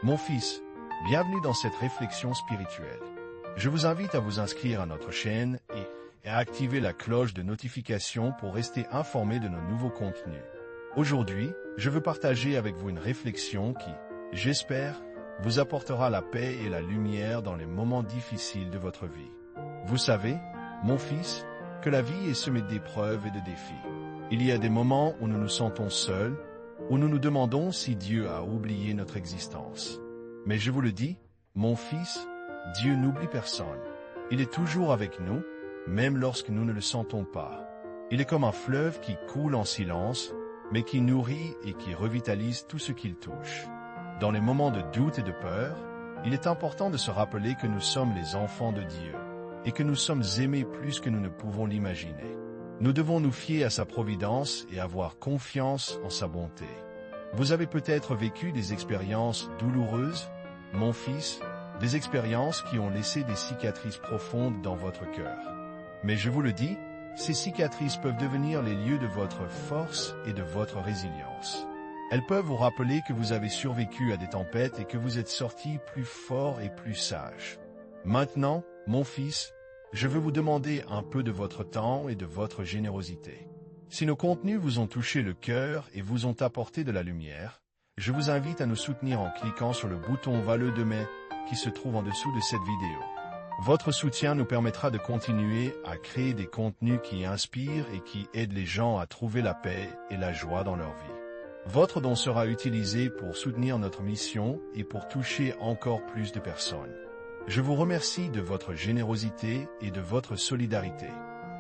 Mon fils, bienvenue dans cette réflexion spirituelle. Je vous invite à vous inscrire à notre chaîne et à activer la cloche de notification pour rester informé de nos nouveaux contenus. Aujourd'hui, je veux partager avec vous une réflexion qui, j'espère, vous apportera la paix et la lumière dans les moments difficiles de votre vie. Vous savez, mon fils, que la vie est semée d'épreuves et de défis. Il y a des moments où nous nous sentons seuls, où nous nous demandons si Dieu a oublié notre existence. Mais je vous le dis, mon fils, Dieu n'oublie personne. Il est toujours avec nous, même lorsque nous ne le sentons pas. Il est comme un fleuve qui coule en silence, mais qui nourrit et qui revitalise tout ce qu'il touche. Dans les moments de doute et de peur, il est important de se rappeler que nous sommes les enfants de Dieu, et que nous sommes aimés plus que nous ne pouvons l'imaginer. Nous devons nous fier à sa providence et avoir confiance en sa bonté. Vous avez peut-être vécu des expériences douloureuses, mon fils, des expériences qui ont laissé des cicatrices profondes dans votre cœur. Mais je vous le dis, ces cicatrices peuvent devenir les lieux de votre force et de votre résilience. Elles peuvent vous rappeler que vous avez survécu à des tempêtes et que vous êtes sorti plus fort et plus sage. Maintenant, mon fils, je veux vous demander un peu de votre temps et de votre générosité. Si nos contenus vous ont touché le cœur et vous ont apporté de la lumière, je vous invite à nous soutenir en cliquant sur le bouton valleux de mai qui se trouve en dessous de cette vidéo. Votre soutien nous permettra de continuer à créer des contenus qui inspirent et qui aident les gens à trouver la paix et la joie dans leur vie. Votre don sera utilisé pour soutenir notre mission et pour toucher encore plus de personnes. Je vous remercie de votre générosité et de votre solidarité.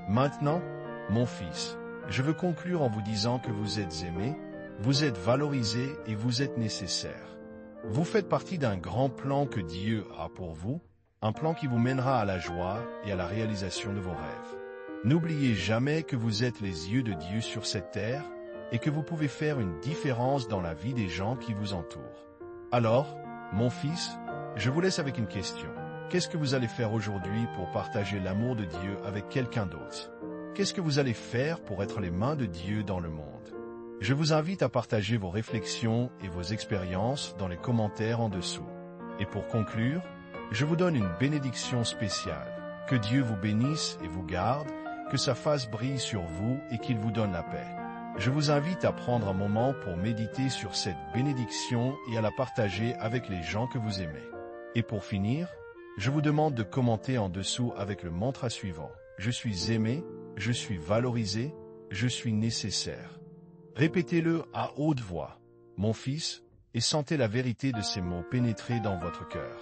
Maintenant, mon fils, je veux conclure en vous disant que vous êtes aimé, vous êtes valorisé et vous êtes nécessaire. Vous faites partie d'un grand plan que Dieu a pour vous, un plan qui vous mènera à la joie et à la réalisation de vos rêves. N'oubliez jamais que vous êtes les yeux de Dieu sur cette terre et que vous pouvez faire une différence dans la vie des gens qui vous entourent. Alors, mon fils, je vous laisse avec une question. Qu'est-ce que vous allez faire aujourd'hui pour partager l'amour de Dieu avec quelqu'un d'autre? Qu'est-ce que vous allez faire pour être les mains de Dieu dans le monde? Je vous invite à partager vos réflexions et vos expériences dans les commentaires en dessous. Et pour conclure, je vous donne une bénédiction spéciale. Que Dieu vous bénisse et vous garde, que sa face brille sur vous et qu'il vous donne la paix. Je vous invite à prendre un moment pour méditer sur cette bénédiction et à la partager avec les gens que vous aimez. Et pour finir, je vous demande de commenter en dessous avec le mantra suivant. Je suis aimé, je suis valorisé, je suis nécessaire. Répétez-le à haute voix, mon fils, et sentez la vérité de ces mots pénétrer dans votre cœur.